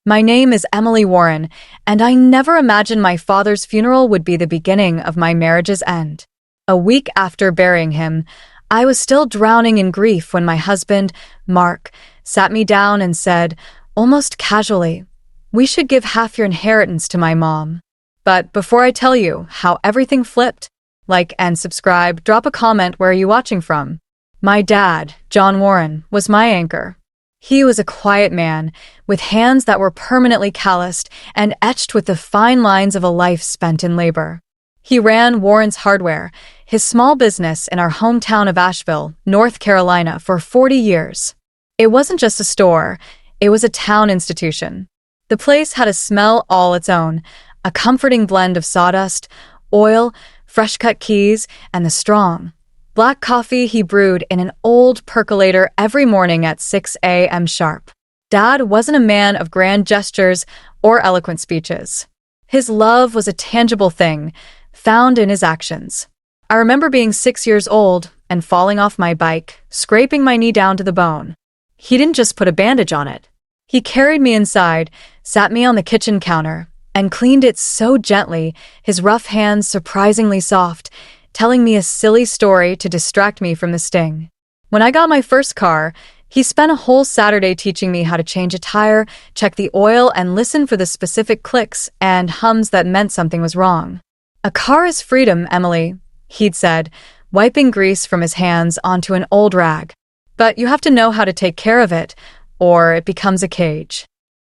My name is Emily Warren, and I never imagined my father's funeral would be the beginning of my marriage's end. A week after burying him, I was still drowning in grief when my husband, Mark, sat me down and said, almost casually, "We should give half your inheritance to my mom." But before I tell you how everything flipped, like and subscribe, drop a comment where are you watching from. My dad, John Warren, was my anchor. He was a quiet man, with hands that were permanently calloused and etched with the fine lines of a life spent in labor. He ran Warren's Hardware, his small business in our hometown of Asheville, North Carolina, for 40 years. It wasn't just a store, it was a town institution. The place had a smell all its own, a comforting blend of sawdust, oil, fresh-cut keys, and the strong, black coffee he brewed in an old percolator every morning at 6 a.m. sharp. Dad wasn't a man of grand gestures or eloquent speeches. His love was a tangible thing, found in his actions. I remember being 6 years old and falling off my bike, scraping my knee down to the bone. He didn't just put a bandage on it. He carried me inside, sat me on the kitchen counter, and cleaned it so gently, his rough hands surprisingly soft, telling me a silly story to distract me from the sting. When I got my first car, he spent a whole Saturday teaching me how to change a tire, check the oil, and listen for the specific clicks and hums that meant something was wrong. "A car is freedom, Emily," he'd said, wiping grease from his hands onto an old rag. "But you have to know how to take care of it, or it becomes a cage."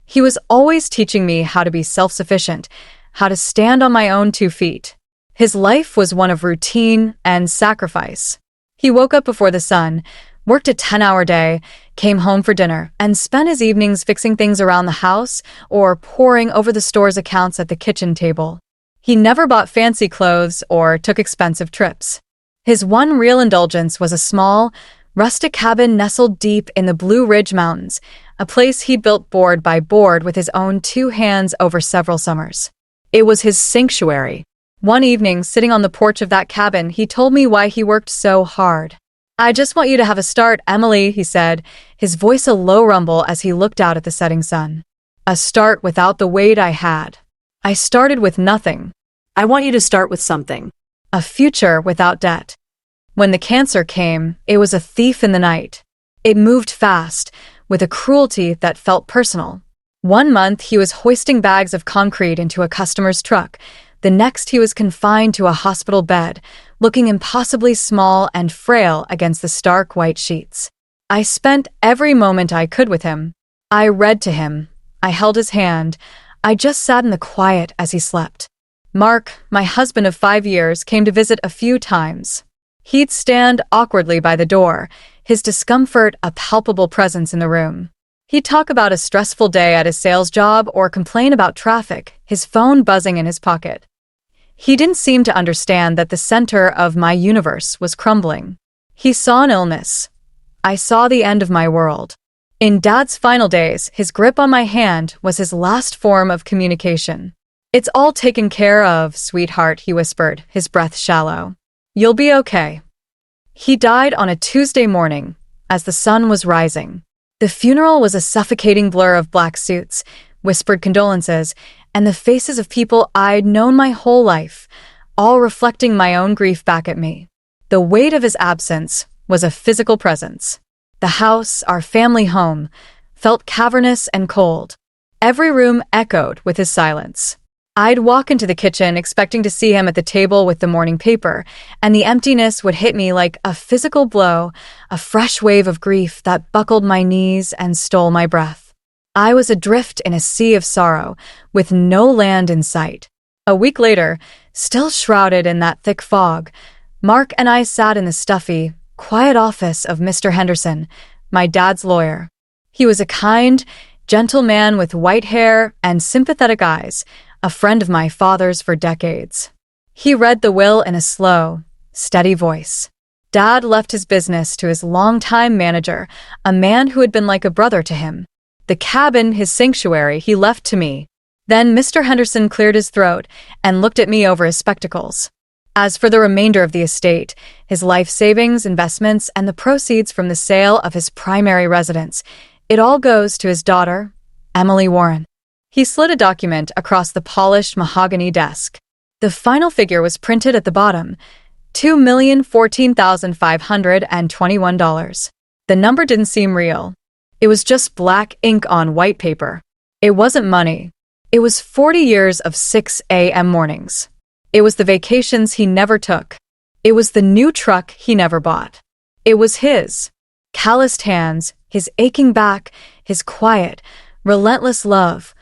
He was always teaching me how to be self-sufficient, how to stand on my own 2 feet. His life was one of routine and sacrifice. He woke up before the sun, worked a 10-hour day, came home for dinner, and spent his evenings fixing things around the house or poring over the store's accounts at the kitchen table. He never bought fancy clothes or took expensive trips. His one real indulgence was a small, rustic cabin nestled deep in the Blue Ridge Mountains, a place he built board by board with his own 2 hands over several summers. It was his sanctuary. One evening, sitting on the porch of that cabin, he told me why he worked so hard. "I just want you to have a start, Emily," he said, his voice a low rumble as he looked out at the setting sun. "A start without the weight I had. I started with nothing. I want you to start with something. A future without debt." When the cancer came, it was a thief in the night. It moved fast, with a cruelty that felt personal. One month, he was hoisting bags of concrete into a customer's truck. The next, he was confined to a hospital bed, looking impossibly small and frail against the stark white sheets. I spent every moment I could with him. I read to him. I held his hand. I just sat in the quiet as he slept. Mark, my husband of 5 years, came to visit a few times. He'd stand awkwardly by the door, his discomfort a palpable presence in the room. He'd talk about a stressful day at his sales job or complain about traffic, his phone buzzing in his pocket. He didn't seem to understand that the center of my universe was crumbling. He saw an illness. I saw the end of my world. In Dad's final days, his grip on my hand was his last form of communication. "It's all taken care of, sweetheart," he whispered, his breath shallow. "You'll be okay." He died on a Tuesday morning, as the sun was rising. The funeral was a suffocating blur of black suits, whispered condolences, and the faces of people I'd known my whole life, all reflecting my own grief back at me. The weight of his absence was a physical presence. The house, our family home, felt cavernous and cold. Every room echoed with his silence. I'd walk into the kitchen expecting to see him at the table with the morning paper, and the emptiness would hit me like a physical blow, a fresh wave of grief that buckled my knees and stole my breath. I was adrift in a sea of sorrow, with no land in sight. A week later, still shrouded in that thick fog, Mark and I sat in the stuffy, quiet office of Mr. Henderson, my dad's lawyer. He was a kind, gentle man with white hair and sympathetic eyes, a friend of my father's for decades. He read the will in a slow, steady voice. Dad left his business to his longtime manager, a man who had been like a brother to him. The cabin, his sanctuary, he left to me. Then Mr. Henderson cleared his throat and looked at me over his spectacles. As for the remainder of the estate, his life savings, investments, and the proceeds from the sale of his primary residence, it all goes to his daughter, Emily Warren. He slid a document across the polished mahogany desk. The final figure was printed at the bottom, $2,014,521. The number didn't seem real. It was just black ink on white paper. It wasn't money. It was 40 years of 6 a.m. mornings. It was the vacations he never took. It was the new truck he never bought. It was his calloused hands, his aching back, his quiet, relentless love,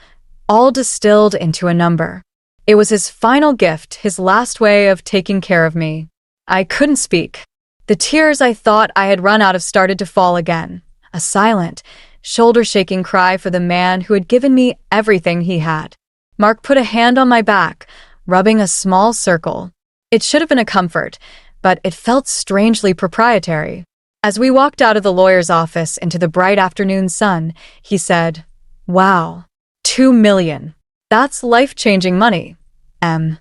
all distilled into a number. It was his final gift, his last way of taking care of me. I couldn't speak. The tears I thought I had run out of started to fall again, a silent, shoulder-shaking cry for the man who had given me everything he had. Mark put a hand on my back, rubbing a small circle. It should have been a comfort, but it felt strangely proprietary. As we walked out of the lawyer's office into the bright afternoon sun, he said, "Wow, $2 million. That's life-changing money, Em."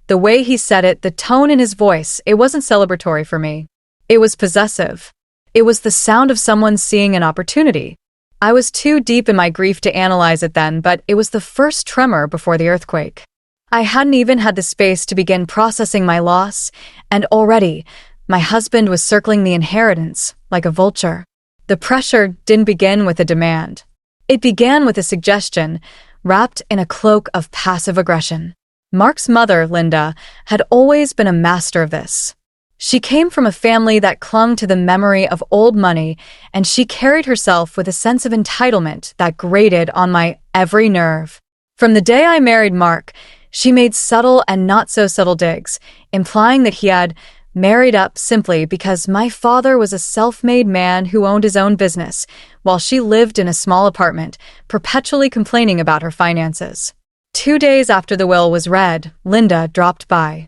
The way he said it, the tone in his voice, it wasn't celebratory for me. It was possessive. It was the sound of someone seeing an opportunity. I was too deep in my grief to analyze it then, but it was the first tremor before the earthquake. I hadn't even had the space to begin processing my loss, and already, my husband was circling the inheritance like a vulture. The pressure didn't begin with a demand. It began with a suggestion, wrapped in a cloak of passive aggression. Mark's mother, Linda, had always been a master of this. She came from a family that clung to the memory of old money, and she carried herself with a sense of entitlement that grated on my every nerve. From the day I married Mark, she made subtle and not-so-subtle digs, implying that he had married up simply because my father was a self-made man who owned his own business, while she lived in a small apartment, perpetually complaining about her finances. 2 days after the will was read, Linda dropped by.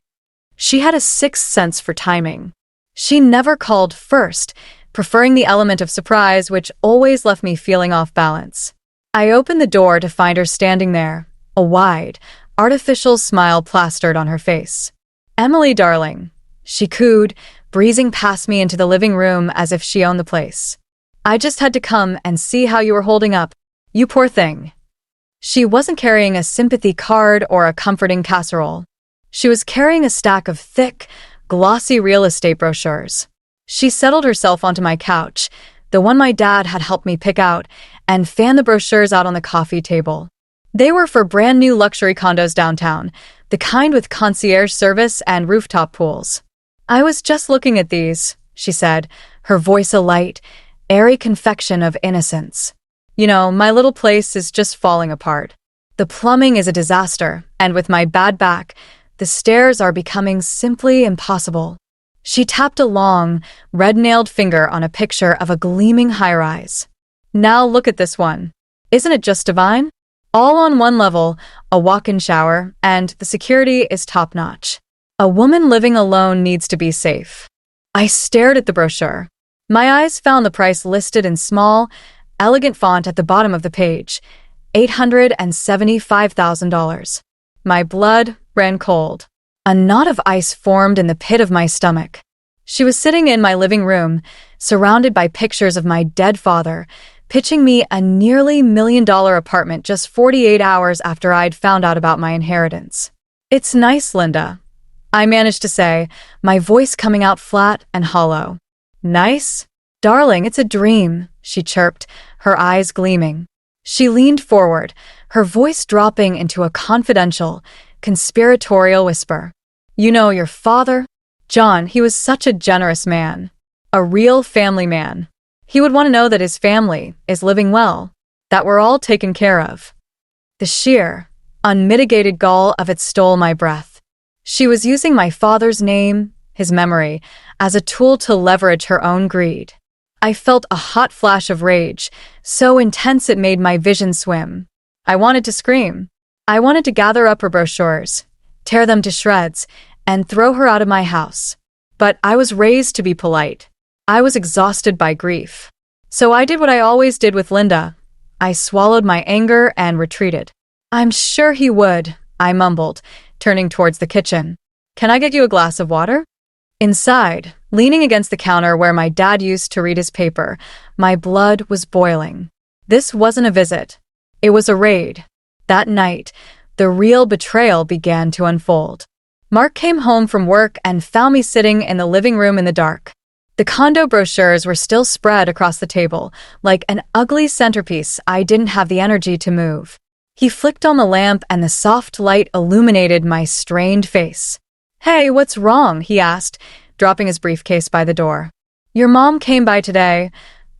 She had a sixth sense for timing. She never called first, preferring the element of surprise, which always left me feeling off balance. I opened the door to find her standing there, a wide, artificial smile plastered on her face. "Emily, darling," she cooed, breezing past me into the living room as if she owned the place. "I just had to come and see how you were holding up. You poor thing." She wasn't carrying a sympathy card or a comforting casserole. She was carrying a stack of thick, glossy real estate brochures. She settled herself onto my couch, the one my dad had helped me pick out, and fanned the brochures out on the coffee table. They were for brand new luxury condos downtown, the kind with concierge service and rooftop pools. "I was just looking at these," she said, her voice a light, airy confection of innocence. "You know, my little place is just falling apart. The plumbing is a disaster, and with my bad back, the stairs are becoming simply impossible." She tapped a long, red-nailed finger on a picture of a gleaming high-rise. "Now look at this one. Isn't it just divine? All on one level, a walk-in shower, and the security is top-notch. A woman living alone needs to be safe." I stared at the brochure. My eyes found the price listed in small, elegant font at the bottom of the page, $875,000. My blood ran cold. A knot of ice formed in the pit of my stomach. She was sitting in my living room, surrounded by pictures of my dead father, pitching me a nearly $1 million apartment just 48 hours after I'd found out about my inheritance. "It's nice, Linda," I managed to say, my voice coming out flat and hollow. "Nice? Darling, it's a dream," she chirped, her eyes gleaming. She leaned forward, her voice dropping into a confidential, conspiratorial whisper. "You know, your father? John, he was such a generous man. A real family man. He would want to know that his family is living well, that we're all taken care of." The sheer, unmitigated gall of it stole my breath. She was using my father's name, his memory, as a tool to leverage her own greed. I felt a hot flash of rage, so intense it made my vision swim. I wanted to scream. I wanted to gather up her brochures, tear them to shreds, and throw her out of my house. But I was raised to be polite. I was exhausted by grief. So I did what I always did with Linda. I swallowed my anger and retreated. "I'm sure he would," I mumbled, turning towards the kitchen. "Can I get you a glass of water?" Inside, leaning against the counter where my dad used to read his paper, my blood was boiling. This wasn't a visit. It was a raid. That night, the real betrayal began to unfold. Mark came home from work and found me sitting in the living room in the dark. The condo brochures were still spread across the table, like an ugly centerpiece I didn't have the energy to move. He flicked on the lamp and the soft light illuminated my strained face. "Hey, what's wrong?" he asked, dropping his briefcase by the door. "Your mom came by today,"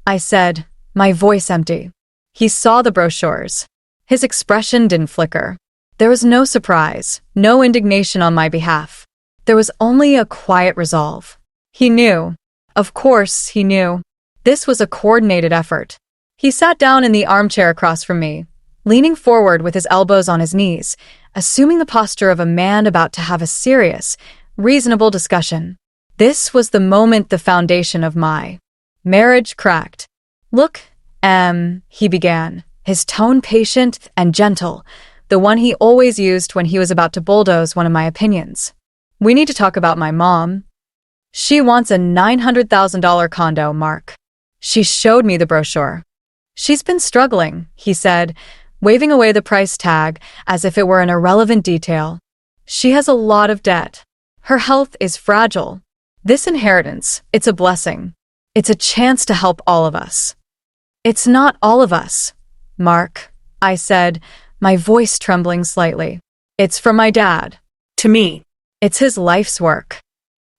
I said, my voice empty. He saw the brochures. His expression didn't flicker. There was no surprise, no indignation on my behalf. There was only a quiet resolve. He knew. Of course, he knew. This was a coordinated effort. He sat down in the armchair across from me, leaning forward with his elbows on his knees, assuming the posture of a man about to have a serious, reasonable discussion. This was the moment the foundation of my marriage cracked. "Look, he began, his tone patient and gentle, the one he always used when he was about to bulldoze one of my opinions. "We need to talk about my mom. She wants a $900,000 condo, Mark." She showed me the brochure. "She's been struggling," he said, waving away the price tag as if it were an irrelevant detail. "She has a lot of debt. Her health is fragile. This inheritance, it's a blessing. It's a chance to help all of us." "It's not all of us, Mark," I said, my voice trembling slightly. "It's from my dad. To me. It's his life's work."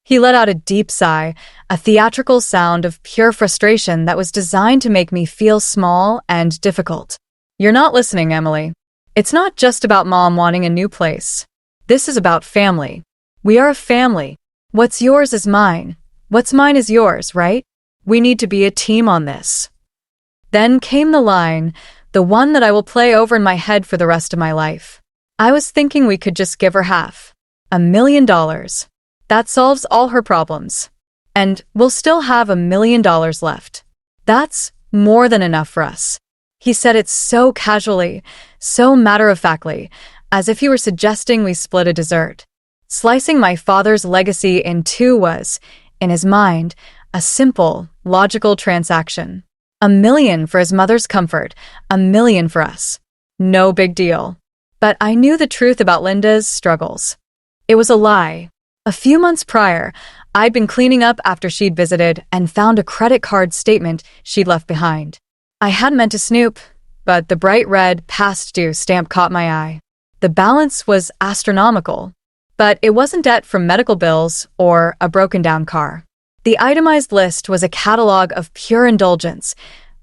He let out a deep sigh, a theatrical sound of pure frustration that was designed to make me feel small and difficult. "You're not listening, Emily. It's not just about Mom wanting a new place. This is about family. We are a family. What's yours is mine. What's mine is yours, right? We need to be a team on this." Then came the line, the one that I will play over in my head for the rest of my life. "I was thinking we could just give her half. $1 million. That solves all her problems. And we'll still have $1 million left. That's more than enough for us." He said it so casually, so matter-of-factly, as if he were suggesting we split a dessert. Slicing my father's legacy in two was, in his mind, a simple, logical transaction. $1 million for his mother's comfort, $1 million for us. No big deal. But I knew the truth about Linda's struggles. It was a lie. A few months prior, I'd been cleaning up after she'd visited and found a credit card statement she'd left behind. I hadn't meant to snoop, but the bright red past due stamp caught my eye. The balance was astronomical, but it wasn't debt from medical bills or a broken-down car. The itemized list was a catalog of pure indulgence,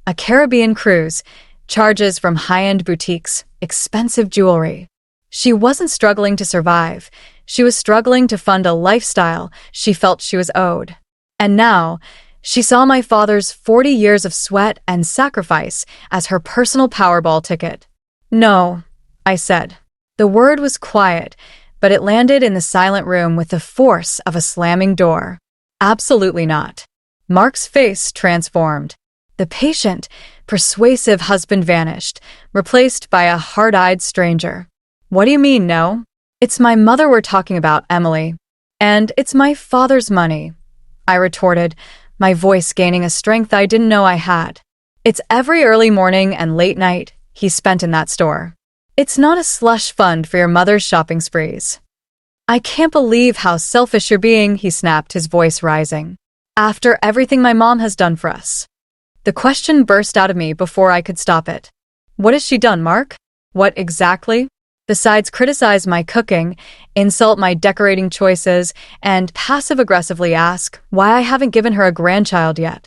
a Caribbean cruise, charges from high-end boutiques, expensive jewelry. She wasn't struggling to survive. She was struggling to fund a lifestyle she felt she was owed. And now, she saw my father's 40 years of sweat and sacrifice as her personal Powerball ticket. "No," I said. The word was quiet, but it landed in the silent room with the force of a slamming door. "Absolutely not." Mark's face transformed. The patient, persuasive husband vanished, replaced by a hard-eyed stranger. "What do you mean, no? It's my mother we're talking about, Emily. And it's my father's money," I retorted, my voice gaining a strength I didn't know I had. "It's every early morning and late night he spent in that store. It's not a slush fund for your mother's shopping sprees." "I can't believe how selfish you're being," he snapped, his voice rising. "After everything my mom has done for us." The question burst out of me before I could stop it. "What has she done, Mark? What exactly? Besides criticize my cooking, insult my decorating choices, and passive-aggressively ask why I haven't given her a grandchild yet."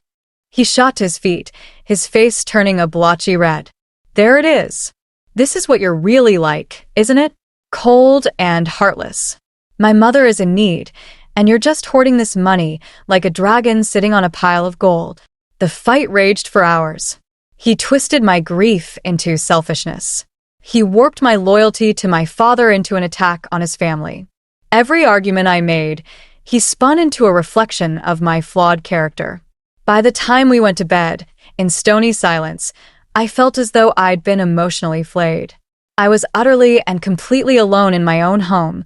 He shot to his feet, his face turning a blotchy red. "There it is. This is what you're really like, isn't it? Cold and heartless. My mother is in need, and you're just hoarding this money like a dragon sitting on a pile of gold." The fight raged for hours. He twisted my grief into selfishness. He warped my loyalty to my father into an attack on his family. Every argument I made, he spun into a reflection of my flawed character. By the time we went to bed, in stony silence, I felt as though I'd been emotionally flayed. I was utterly and completely alone in my own home,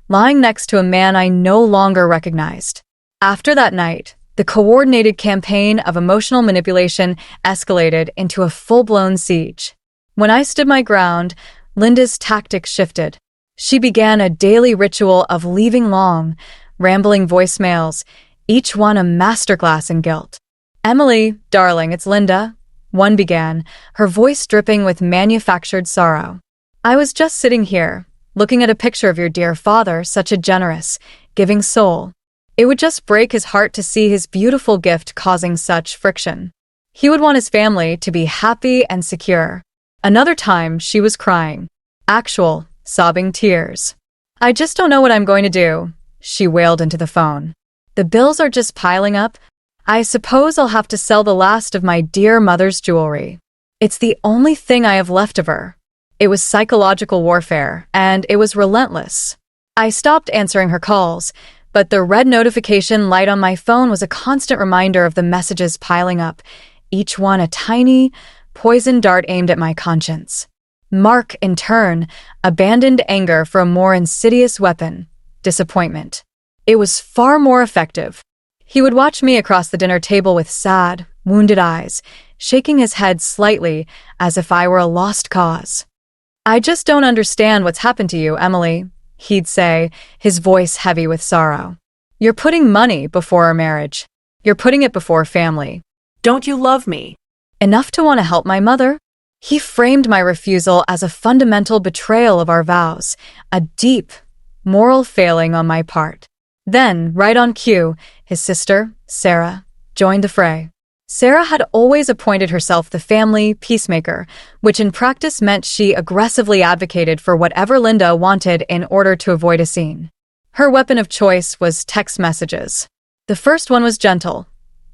lying next to a man I no longer recognized. After that night, the coordinated campaign of emotional manipulation escalated into a full-blown siege. When I stood my ground, Linda's tactics shifted. She began a daily ritual of leaving long, rambling voicemails, each one a masterclass in guilt. "Emily, darling, it's Linda," one began, her voice dripping with manufactured sorrow. "I was just sitting here, looking at a picture of your dear father, such a generous, giving soul. It would just break his heart to see his beautiful gift causing such friction. He would want his family to be happy and secure." Another time, she was crying. Actual, sobbing tears. "I just don't know what I'm going to do," she wailed into the phone. "The bills are just piling up. I suppose I'll have to sell the last of my dear mother's jewelry. It's the only thing I have left of her." It was psychological warfare, and it was relentless. I stopped answering her calls, but the red notification light on my phone was a constant reminder of the messages piling up, each one a tiny, poisoned dart aimed at my conscience. Mark, in turn, abandoned anger for a more insidious weapon: disappointment. It was far more effective. He would watch me across the dinner table with sad, wounded eyes, shaking his head slightly as if I were a lost cause. "I just don't understand what's happened to you, Emily," he'd say, his voice heavy with sorrow. "You're putting money before our marriage. You're putting it before family. Don't you love me? Enough to want to help my mother?" He framed my refusal as a fundamental betrayal of our vows, a deep, moral failing on my part. Then, right on cue, his sister, Sarah, joined the fray. Sarah had always appointed herself the family peacemaker, which in practice meant she aggressively advocated for whatever Linda wanted in order to avoid a scene. Her weapon of choice was text messages. The first one was gentle.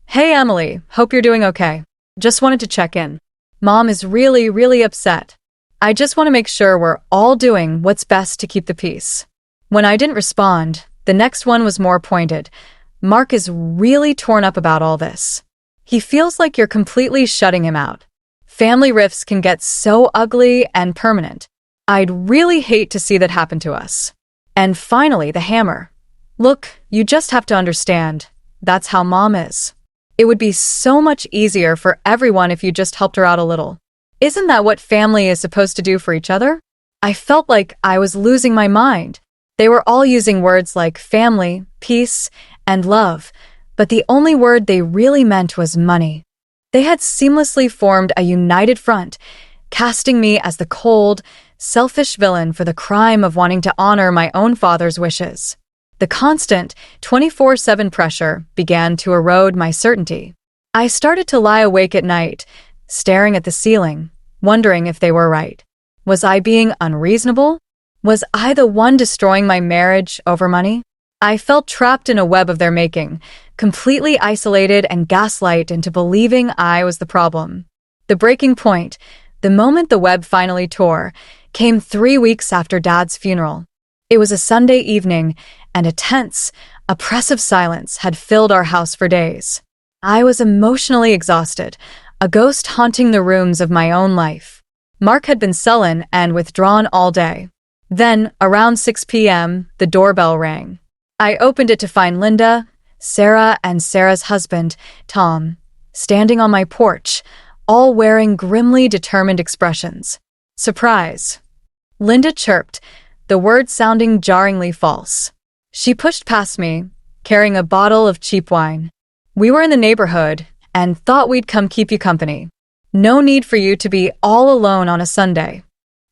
"Hey Emily, hope you're doing okay. Just wanted to check in. Mom is really, really upset. I just want to make sure we're all doing what's best to keep the peace." When I didn't respond, the next one was more pointed. "Mark is really torn up about all this. He feels like you're completely shutting him out. Family rifts can get so ugly and permanent. I'd really hate to see that happen to us." And finally, the hammer. "Look, you just have to understand. That's how Mom is. It would be so much easier for everyone if you just helped her out a little. Isn't that what family is supposed to do for each other?" I felt like I was losing my mind. They were all using words like family, peace, and love, but the only word they really meant was money. They had seamlessly formed a united front, casting me as the cold, selfish villain for the crime of wanting to honor my own father's wishes. The constant, 24/7 pressure began to erode my certainty. I started to lie awake at night, staring at the ceiling, wondering if they were right. Was I being unreasonable? Was I the one destroying my marriage over money? I felt trapped in a web of their making, completely isolated and gaslight into believing I was the problem. The breaking point, the moment the web finally tore, came 3 weeks after Dad's funeral. It was a Sunday evening, and a tense, oppressive silence had filled our house for days. I was emotionally exhausted, a ghost haunting the rooms of my own life. Mark had been sullen and withdrawn all day. Then, around 6 p.m., the doorbell rang. I opened it to find Linda, Sarah, and Sarah's husband, Tom, standing on my porch, all wearing grimly determined expressions. "Surprise," Linda chirped, the word sounding jarringly false. She pushed past me, carrying a bottle of cheap wine. "We were in the neighborhood and thought we'd come keep you company. No need for you to be all alone on a Sunday."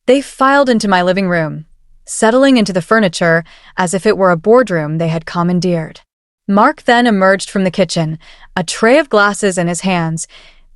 They filed into my living room, settling into the furniture as if it were a boardroom they had commandeered. Mark then emerged from the kitchen, a tray of glasses in his hands,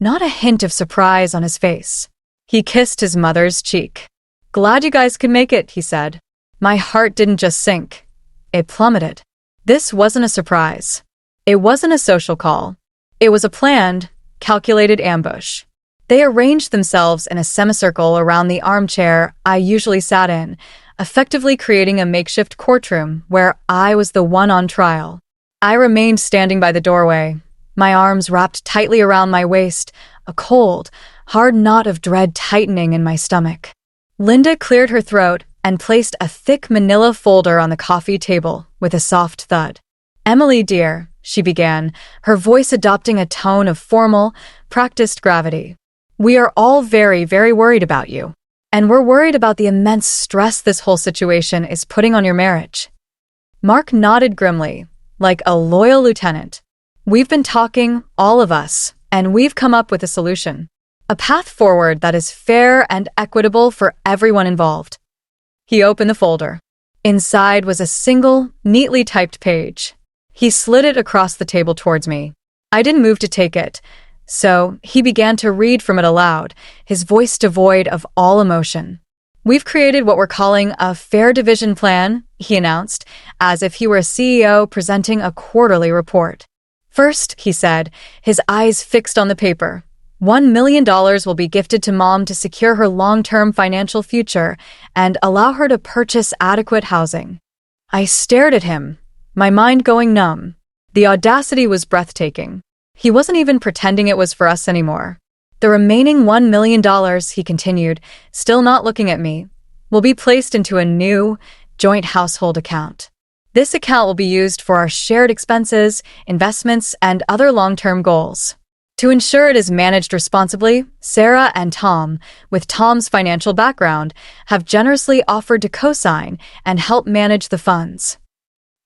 not a hint of surprise on his face. He kissed his mother's cheek. "Glad you guys could make it," he said. My heart didn't just sink. It plummeted. This wasn't a surprise. It wasn't a social call. It was a planned, calculated ambush. They arranged themselves in a semicircle around the armchair I usually sat in, effectively creating a makeshift courtroom where I was the one on trial. I remained standing by the doorway, my arms wrapped tightly around my waist, a cold, hard knot of dread tightening in my stomach. Linda cleared her throat and placed a thick manila folder on the coffee table with a soft thud. "Emily, dear," she began, her voice adopting a tone of formal, practiced gravity. "We are all very, very worried about you. And we're worried about the immense stress this whole situation is putting on your marriage." Mark nodded grimly, like a loyal lieutenant. "We've been talking, all of us, and we've come up with a solution. A path forward that is fair and equitable for everyone involved." He opened the folder. Inside was a single, neatly typed page. He slid it across the table towards me. I didn't move to take it, so he began to read from it aloud, his voice devoid of all emotion. "We've created what we're calling a fair division plan," he announced, as if he were a CEO presenting a quarterly report. "First," he said, his eyes fixed on the paper, $1 million will be gifted to Mom to secure her long-term financial future and allow her to purchase adequate housing." I stared at him, my mind going numb. The audacity was breathtaking. He wasn't even pretending it was for us anymore. "The remaining $1 million," he continued, still not looking at me, "will be placed into a new, joint household account. This account will be used for our shared expenses, investments, and other long-term goals. To ensure it is managed responsibly, Sarah and Tom, with Tom's financial background, have generously offered to co-sign and help manage the funds."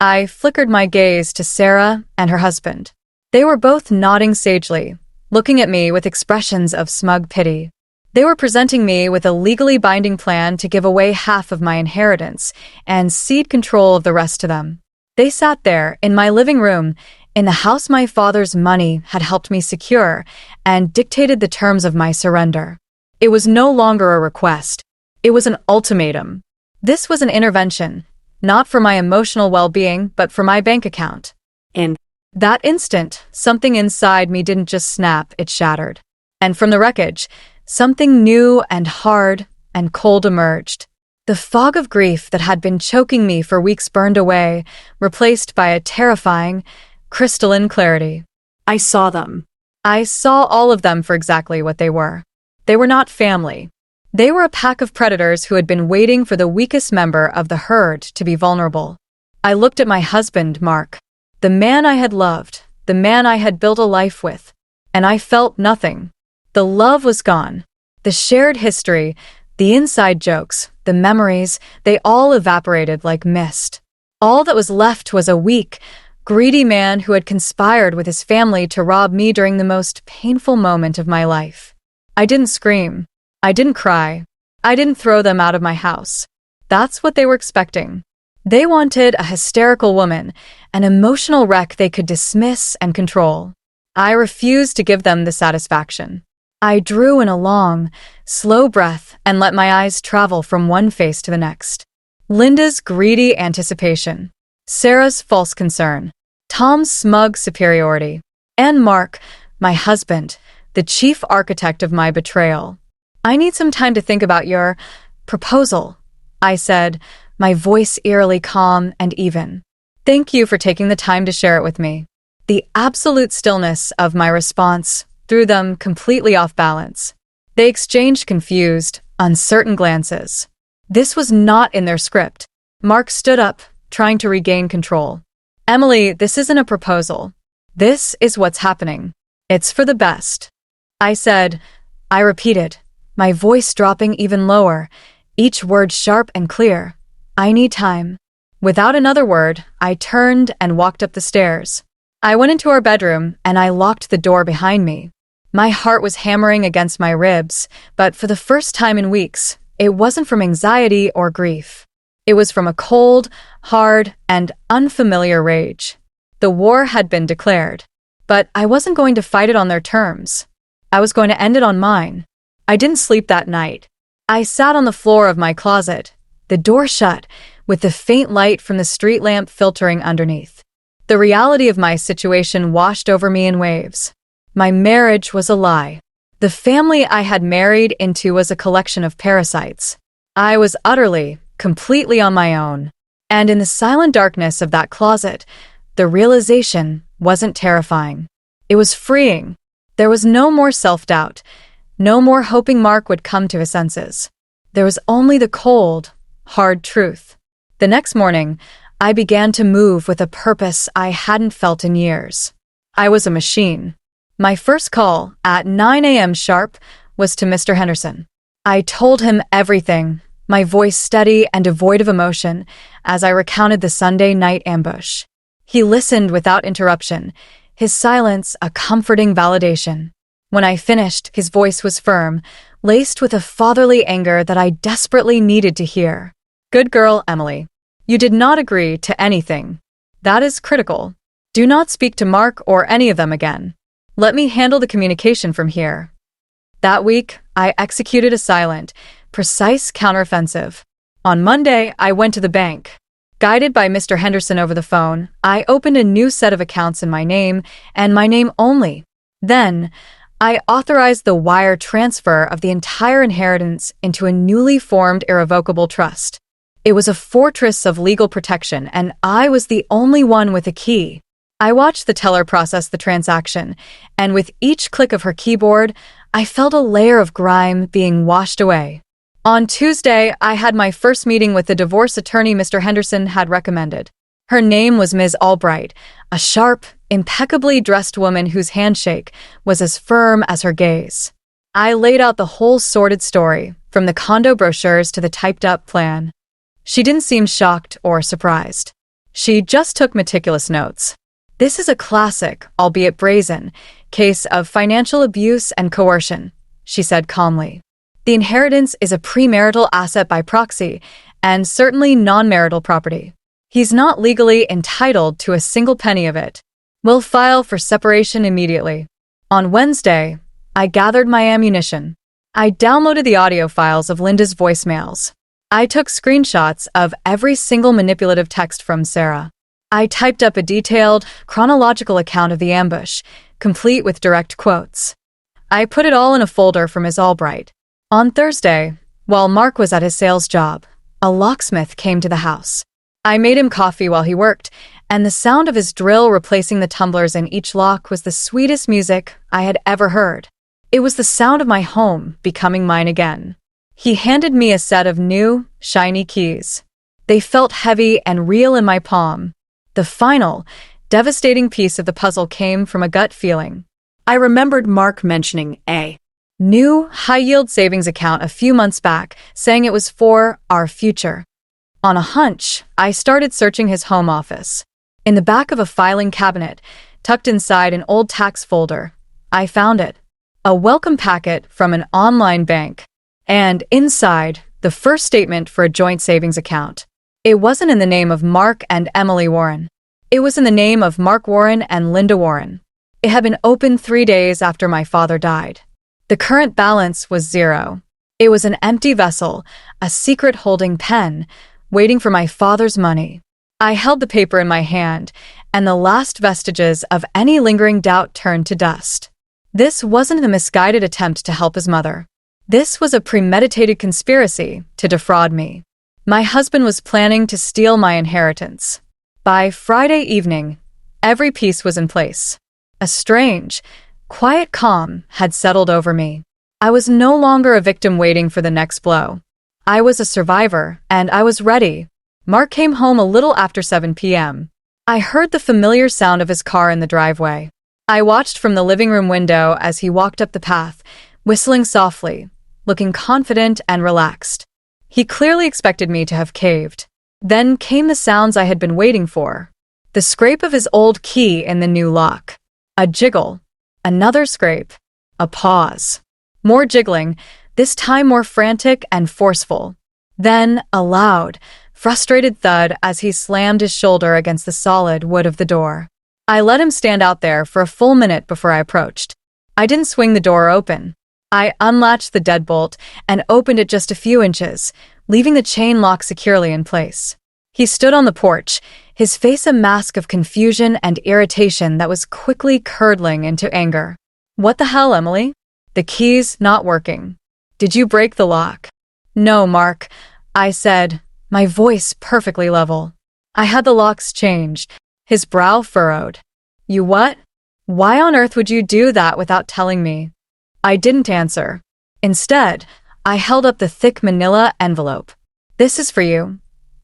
I flickered my gaze to Sarah and her husband. They were both nodding sagely, looking at me with expressions of smug pity. They were presenting me with a legally binding plan to give away half of my inheritance and cede control of the rest to them. They sat there, in my living room, in the house my father's money had helped me secure, and dictated the terms of my surrender. It was no longer a request. It was an ultimatum. This was an intervention, not for my emotional well-being, but for my bank account. In that instant, something inside me didn't just snap, it shattered. And from the wreckage, something new and hard and cold emerged. The fog of grief that had been choking me for weeks burned away, replaced by a terrifying, crystalline clarity. I saw them. I saw all of them for exactly what they were. They were not family. They were a pack of predators who had been waiting for the weakest member of the herd to be vulnerable. I looked at my husband, Mark, the man I had loved, the man I had built a life with, and I felt nothing. The love was gone. The shared history, the inside jokes, the memories, they all evaporated like mist. All that was left was a weak, greedy man who had conspired with his family to rob me during the most painful moment of my life. I didn't scream. I didn't cry. I didn't throw them out of my house. That's what they were expecting. They wanted a hysterical woman, an emotional wreck they could dismiss and control. I refused to give them the satisfaction. I drew in a long, slow breath and let my eyes travel from one face to the next. Linda's greedy anticipation, Sarah's false concern, Tom's smug superiority, and Mark, my husband, the chief architect of my betrayal. "I need some time to think about your proposal," I said, my voice eerily calm and even. "Thank you for taking the time to share it with me." The absolute stillness of my response threw them completely off balance. They exchanged confused, uncertain glances. This was not in their script. Mark stood up, trying to regain control. "Emily, this isn't a proposal. This is what's happening. It's for the best." I said, I repeated, my voice dropping even lower, each word sharp and clear. "I need time." Without another word, I turned and walked up the stairs. I went into our bedroom and I locked the door behind me. My heart was hammering against my ribs, but for the first time in weeks, it wasn't from anxiety or grief. It was from a cold, hard, and unfamiliar rage. The war had been declared, but I wasn't going to fight it on their terms. I was going to end it on mine. I didn't sleep that night. I sat on the floor of my closet, the door shut, with the faint light from the street lamp filtering underneath. The reality of my situation washed over me in waves. My marriage was a lie. The family I had married into was a collection of parasites. I was utterly, completely on my own. And in the silent darkness of that closet, the realization wasn't terrifying. It was freeing. There was no more self-doubt, no more hoping Mark would come to his senses. There was only the cold, hard truth. The next morning, I began to move with a purpose I hadn't felt in years. I was a machine. My first call, at 9 a.m. sharp, was to Mr. Henderson. I told him everything, my voice steady and devoid of emotion, as I recounted the Sunday night ambush. He listened without interruption, his silence a comforting validation. When I finished, his voice was firm, laced with a fatherly anger that I desperately needed to hear. Good girl, Emily. You did not agree to anything. That is critical. Do not speak to Mark or any of them again. Let me handle the communication from here. That week, I executed a silent, precise counteroffensive. On Monday, I went to the bank. Guided by Mr. Henderson over the phone, I opened a new set of accounts in my name and my name only. Then, I authorized the wire transfer of the entire inheritance into a newly formed irrevocable trust. It was a fortress of legal protection, and I was the only one with a key. I watched the teller process the transaction, and with each click of her keyboard, I felt a layer of grime being washed away. On Tuesday, I had my first meeting with the divorce attorney Mr. Henderson had recommended. Her name was Ms. Albright, a sharp, impeccably dressed woman whose handshake was as firm as her gaze. I laid out the whole sordid story, from the condo brochures to the typed-up plan. She didn't seem shocked or surprised. She just took meticulous notes. This is a classic, albeit brazen, case of financial abuse and coercion, she said calmly. The inheritance is a premarital asset by proxy, and certainly non-marital property. He's not legally entitled to a single penny of it. We'll file for separation immediately. On Wednesday, I gathered my ammunition. I downloaded the audio files of Linda's voicemails. I took screenshots of every single manipulative text from Sarah. I typed up a detailed, chronological account of the ambush, complete with direct quotes. I put it all in a folder for Ms. Albright. On Thursday, while Mark was at his sales job, a locksmith came to the house. I made him coffee while he worked, and the sound of his drill replacing the tumblers in each lock was the sweetest music I had ever heard. It was the sound of my home becoming mine again. He handed me a set of new, shiny keys. They felt heavy and real in my palm. The final, devastating piece of the puzzle came from a gut feeling. I remembered Mark mentioning a new high-yield savings account a few months back, saying it was for our future. On a hunch, I started searching his home office. In the back of a filing cabinet, tucked inside an old tax folder, I found it. A welcome packet from an online bank. And inside, the first statement for a joint savings account. It wasn't in the name of Mark and Emily Warren. It was in the name of Mark Warren and Linda Warren. It had been opened 3 days after my father died. The current balance was 0. It was an empty vessel, a secret holding pen, waiting for my father's money. I held the paper in my hand, and the last vestiges of any lingering doubt turned to dust. This wasn't a misguided attempt to help his mother. This was a premeditated conspiracy to defraud me. My husband was planning to steal my inheritance. By Friday evening, every piece was in place. A strange, quiet calm had settled over me. I was no longer a victim waiting for the next blow. I was a survivor, and I was ready. Mark came home a little after 7 p.m. I heard the familiar sound of his car in the driveway. I watched from the living room window as he walked up the path, whistling softly, looking confident and relaxed. He clearly expected me to have caved. Then came the sounds I had been waiting for. The scrape of his old key in the new lock. A jiggle. Another scrape. A pause. More jiggling, this time more frantic and forceful. Then a loud, frustrated thud as he slammed his shoulder against the solid wood of the door. I let him stand out there for a full minute before I approached. I didn't swing the door open. I unlatched the deadbolt and opened it just a few inches, leaving the chain lock securely in place. He stood on the porch, his face a mask of confusion and irritation that was quickly curdling into anger. What the hell, Emily? The key's not working. Did you break the lock? No, Mark, I said, my voice perfectly level. I had the locks changed. His brow furrowed. You what? Why on earth would you do that without telling me? I didn't answer. Instead, I held up the thick manila envelope. This is for you,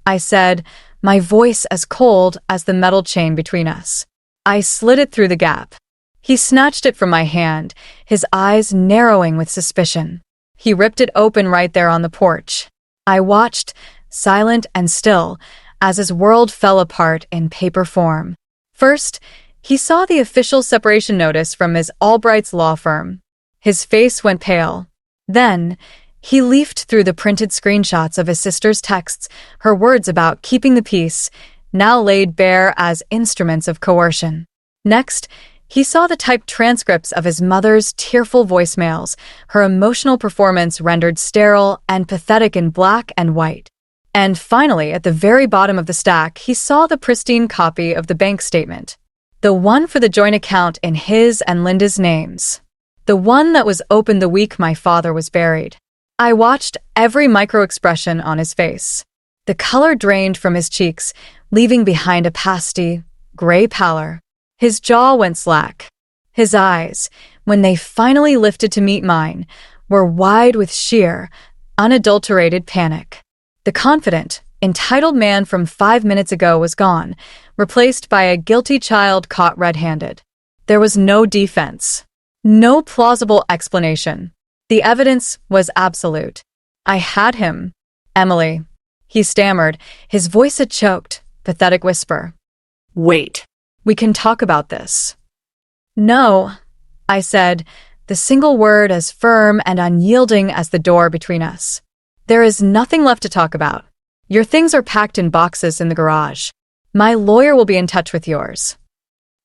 I said, my voice as cold as the metal chain between us. I slid it through the gap. He snatched it from my hand, his eyes narrowing with suspicion. He ripped it open right there on the porch. I watched, silent and still, as his world fell apart in paper form. First, he saw the official separation notice from Ms. Albright's law firm. His face went pale. Then, he leafed through the printed screenshots of his sister's texts, her words about keeping the peace, now laid bare as instruments of coercion. Next, he saw the typed transcripts of his mother's tearful voicemails, her emotional performance rendered sterile and pathetic in black and white. And finally, at the very bottom of the stack, he saw the pristine copy of the bank statement. The one for the joint account in his and Linda's names. The one that was opened the week my father was buried. I watched every micro-expression on his face. The color drained from his cheeks, leaving behind a pasty, gray pallor. His jaw went slack. His eyes, when they finally lifted to meet mine, were wide with sheer, unadulterated panic. The confident, entitled man from 5 minutes ago was gone, replaced by a guilty child caught red-handed. There was no defense. No plausible explanation. The evidence was absolute. I had him. Emily. He stammered, his voice a choked, pathetic whisper. Wait. We can talk about this. No, I said, the single word as firm and unyielding as the door between us. There is nothing left to talk about. Your things are packed in boxes in the garage. My lawyer will be in touch with yours.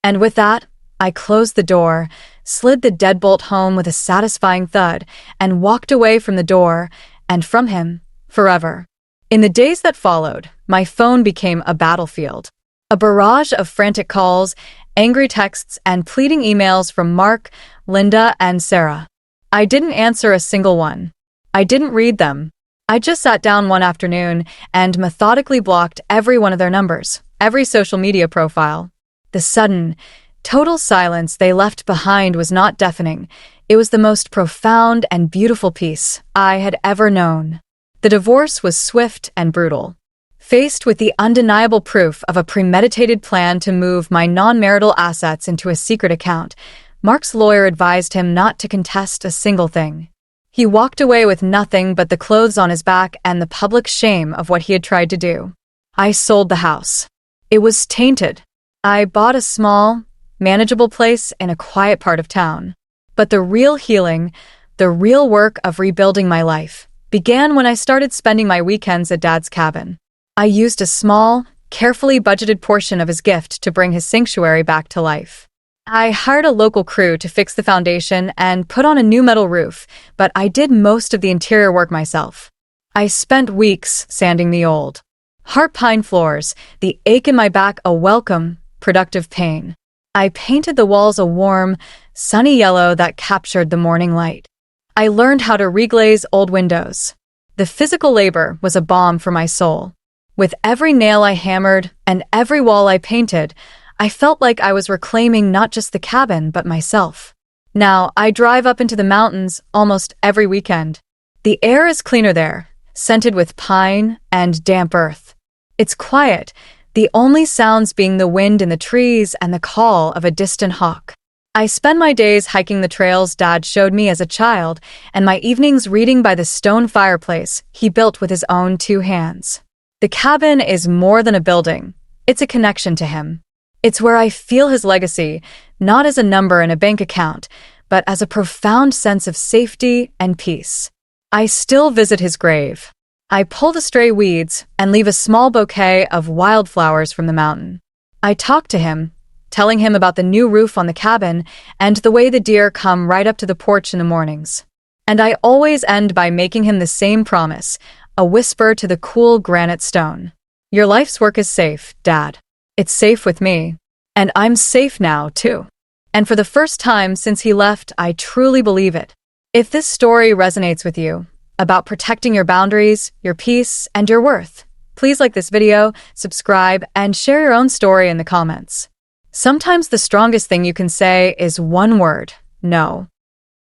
And with that, I closed the door, slid the deadbolt home with a satisfying thud, and walked away from the door, and from him, forever. In the days that followed, my phone became a battlefield. A barrage of frantic calls, angry texts, and pleading emails from Mark, Linda, and Sarah. I didn't answer a single one. I didn't read them. I just sat down one afternoon and methodically blocked every one of their numbers, every social media profile. The sudden, total silence they left behind was not deafening. It was the most profound and beautiful peace I had ever known. The divorce was swift and brutal. Faced with the undeniable proof of a premeditated plan to move my non-marital assets into a secret account, Mark's lawyer advised him not to contest a single thing. He walked away with nothing but the clothes on his back and the public shame of what he had tried to do. I sold the house. It was tainted. I bought a small, manageable place in a quiet part of town. But the real healing, the real work of rebuilding my life, began when I started spending my weekends at Dad's cabin. I used a small, carefully budgeted portion of his gift to bring his sanctuary back to life. I hired a local crew to fix the foundation and put on a new metal roof, but I did most of the interior work myself. I spent weeks sanding the old, heart pine floors, the ache in my back a welcome, productive pain. I painted the walls a warm, sunny yellow that captured the morning light. I learned how to reglaze old windows. The physical labor was a balm for my soul. With every nail I hammered and every wall I painted, I felt like I was reclaiming not just the cabin, but myself. Now, I drive up into the mountains almost every weekend. The air is cleaner there, scented with pine and damp earth. It's quiet, the only sounds being the wind in the trees and the call of a distant hawk. I spend my days hiking the trails Dad showed me as a child, and my evenings reading by the stone fireplace he built with his own 2 hands. The cabin is more than a building. It's a connection to him. It's where I feel his legacy, not as a number in a bank account, but as a profound sense of safety and peace. I still visit his grave. I pull the stray weeds and leave a small bouquet of wildflowers from the mountain. I talk to him, telling him about the new roof on the cabin and the way the deer come right up to the porch in the mornings. And I always end by making him the same promise, a whisper to the cool granite stone. Your life's work is safe, Dad. It's safe with me. And I'm safe now, too. And for the first time since he left, I truly believe it. If this story resonates with you, about protecting your boundaries, your peace, and your worth, please like this video, subscribe, and share your own story in the comments. Sometimes the strongest thing you can say is one word: no.